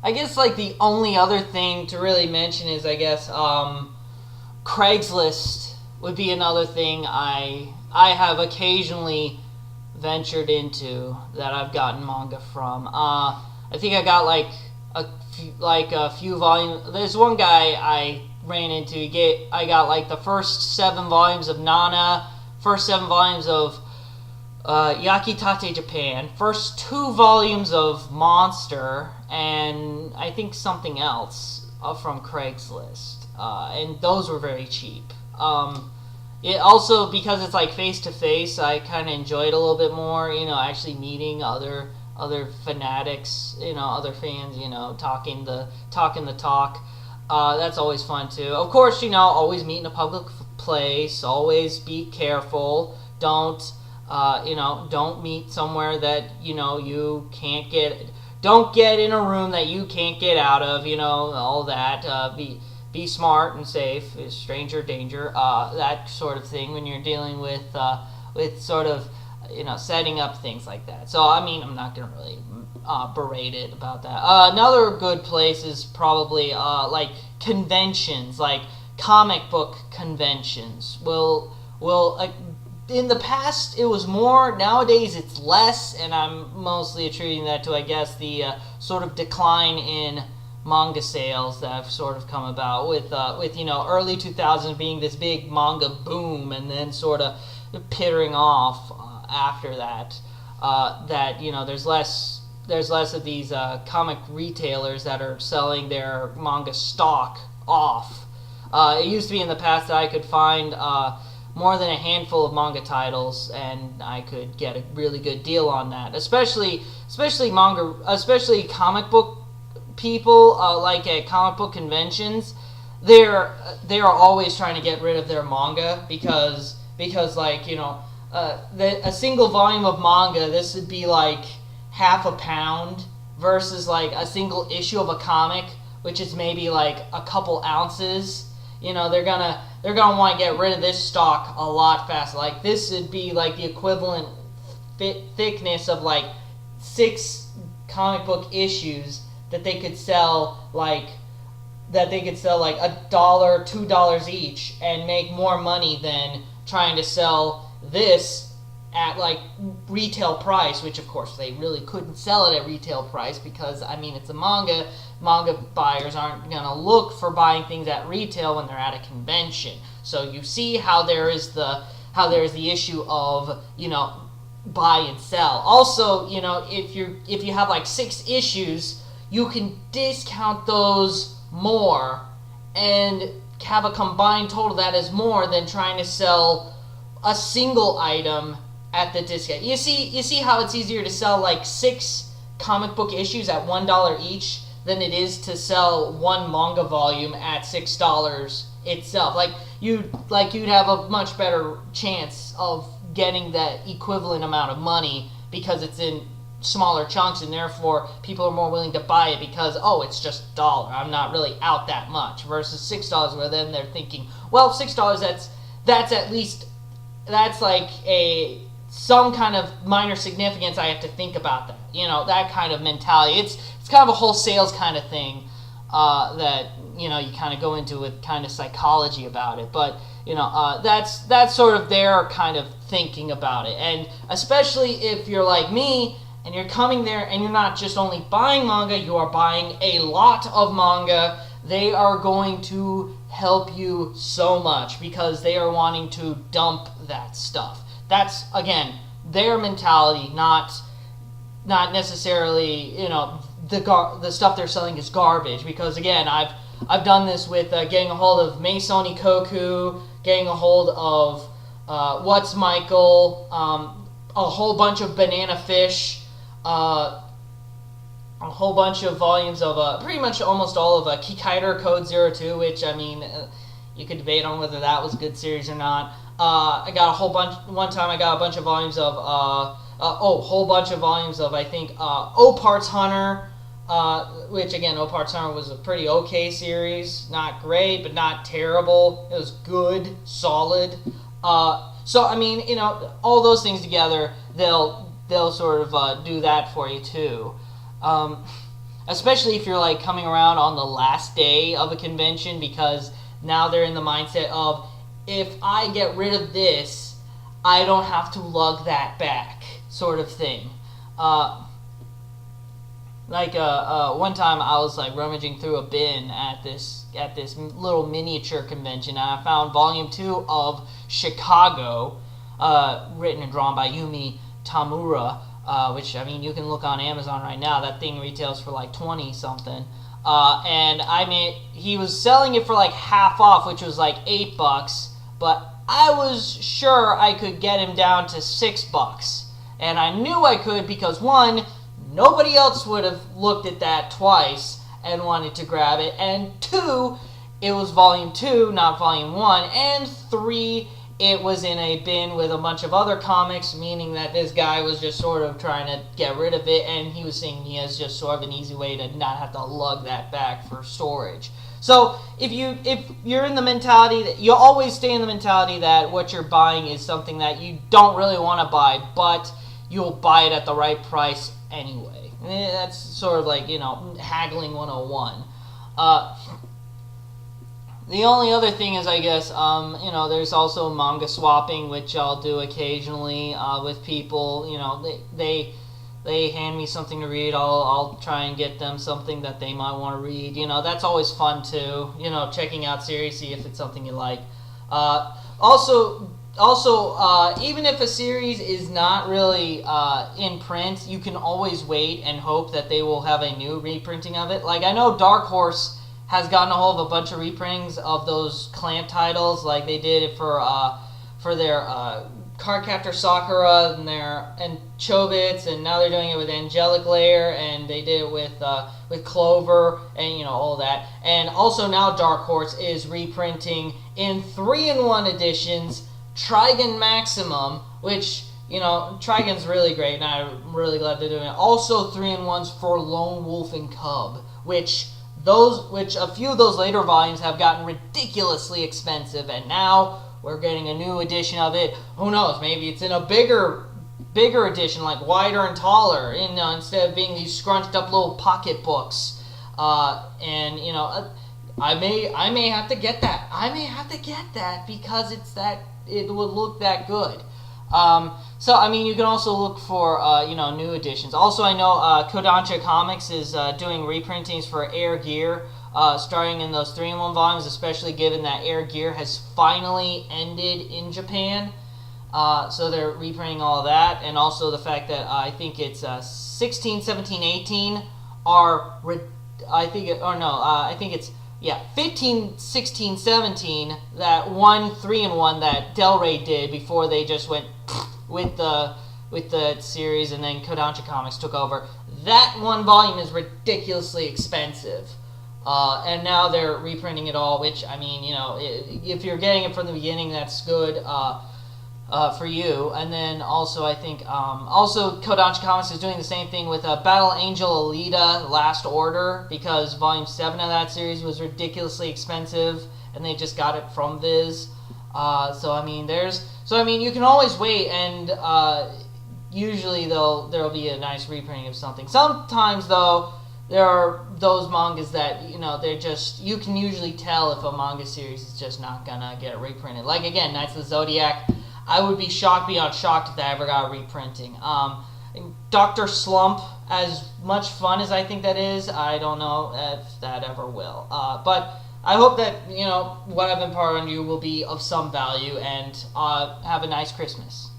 I guess like the only other thing to really mention is I guess Craigslist would be another thing I have occasionally ventured into that I've gotten manga from. I think I got like a few volumes. There's one guy I ran into. I got like the first 7 volumes of Nana, first 7 volumes of Yakitate Japan, first 2 volumes of Monster, and I think something else from Craigslist. And those were very cheap. It also, because it's like face to face, I kind of enjoy it a little bit more. Actually meeting other fanatics, other fans, talking the talk. That's always fun too. Of course, always meet in a public place. Always be careful. Don't meet somewhere that you can't get. Don't get in a room that you can't get out of. All that. Be smart and safe. Stranger danger. That sort of thing when you're dealing with sort of setting up things like that. So I mean, I'm not gonna really berate it about that. Another good place is probably like conventions, like comic book conventions. Will in the past it was more. Nowadays it's less, and I'm mostly attributing that to I guess the sort of decline in manga sales that have sort of come about with early 2000s being this big manga boom, and then sort of pittering off after that. There's less of these comic retailers that are selling their manga stock off. It used to be in the past that I could find more than a handful of manga titles, and I could get a really good deal on that. Especially comic book people, like at comic book conventions. They are always trying to get rid of their manga because like a single volume of manga, this would be like half a pound versus like a single issue of a comic, which is maybe like a couple ounces. They're gonna want to get rid of this stock a lot faster. Like this would be like the equivalent thickness of like 6 comic book issues that they could sell like $1, $2 each, and make more money than trying to sell this at like retail price, which of course they really couldn't sell it at retail price because I mean it's a manga. Manga buyers aren't gonna look for buying things at retail when they're at a convention. So you see how there is the issue of buy and sell. Also, if you have like 6 issues, you can discount those more and have a combined total that is more than trying to sell a single item at the discount. You see how it's easier to sell like 6 comic book issues at $1 each than it is to sell one manga volume at $6 itself. Like you'd have a much better chance of getting that equivalent amount of money because it's in smaller chunks, and therefore people are more willing to buy it because it's just $1. I'm not really out that much versus $6, where then they're thinking, well, $6 that's at least that's like some kind of minor significance. I have to think about that. That kind of mentality. It's kind of a whole sales kind of thing that you kind of go into with kind of psychology about it. But that's sort of their kind of thinking about it. And especially if you're like me and you're coming there and you're not just only buying manga, you are buying a lot of manga. They are going to help you so much because they are wanting to dump that stuff. That's again their mentality, not necessarily the stuff they're selling is garbage. Because again, I've done this with getting a hold of Meisoni Koku, getting a hold of What's Michael, a whole bunch of Banana Fish, a whole bunch of volumes of pretty much almost all of Kikaider Code 02, which I mean you could debate on whether that was a good series or not. I got a whole bunch. One time I got a bunch of volumes of whole bunch of volumes of I think Opart's Hunter, which again Opart's Hunter was a pretty okay series, not great but not terrible. It was good, solid. So I mean all those things together, they'll sort of do that for you too. especially if you're like coming around on the last day of a convention, because now they're in the mindset of, if I get rid of this, I don't have to lug that back, sort of thing. One time I was like rummaging through a bin at this little miniature convention, and I found volume 2 of Chicago, written and drawn by Yumi Tamura, which, I mean, you can look on Amazon right now. That thing retails for like 20 something. And I mean, he was selling it for like half off, which was like $8, but I was sure I could get him down to $6. And I knew I could because, one, nobody else would have looked at that twice and wanted to grab it, and 2, it was volume 2, not volume 1, and 3, it was in a bin with a bunch of other comics, meaning that this guy was just sort of trying to get rid of it, and he was seeing me as just sort of an easy way to not have to lug that back for storage. So if you're in the mentality that you always stay in the mentality that what you're buying is something that you don't really want to buy, but you'll buy it at the right price anyway. That's sort of like, haggling 101. The only other thing is, I guess, there's also manga swapping, which I'll do occasionally with people. They hand me something to read. I'll try and get them something that they might want to read. That's always fun too. Checking out series, see if it's something you like. Also, even if a series is not really in print, you can always wait and hope that they will have a new reprinting of it. Like, I know Dark Horse has gotten a hold of a bunch of reprintings of those Clamp titles, like they did it for their Cardcaptor Sakura and Chobits, and now they're doing it with Angelic Layer, and they did it with Clover, and all that. And also now Dark Horse is reprinting in 3-in-1 editions Trigun Maximum, which Trigun's really great, and I'm really glad they're doing it. Also 3-in-1s for Lone Wolf and Cub, which a few of those later volumes have gotten ridiculously expensive, and now we're getting a new edition of it. Who knows? Maybe it's in a bigger edition, like wider and taller, instead of being these scrunched up little pocket books. I may have to get that. I may have to get that because it would look that good. So, I mean, you can also look for, new editions. Also, I know Kodansha Comics is doing reprintings for Air Gear, starting in those 3-in-1 volumes, especially given that Air Gear has finally ended in Japan. So they're reprinting all of that, and also the fact that I think it's 16, 17, 18 are, I think it's 15, 16, 17, that 3-in-1 that Del Rey did before they just went with the series, and then Kodansha Comics took over. That one volume is ridiculously expensive. And now they're reprinting it all, which, I mean, if you're getting it from the beginning, that's good for you. And then also, I think, Kodansha Comics is doing the same thing with Battle Angel Alita Last Order, because Volume 7 of that series was ridiculously expensive, and they just got it from Viz. You can always wait, and usually there'll be a nice reprinting of something. Sometimes, though, there are those mangas that, they're just, you can usually tell if a manga series is just not gonna get reprinted. Like, again, Knights of the Zodiac, I would be shocked beyond shocked if that ever got a reprinting. Dr. Slump, as much fun as I think that is, I don't know if that ever will. But I hope that, what I've imparted on you will be of some value, and have a nice Christmas.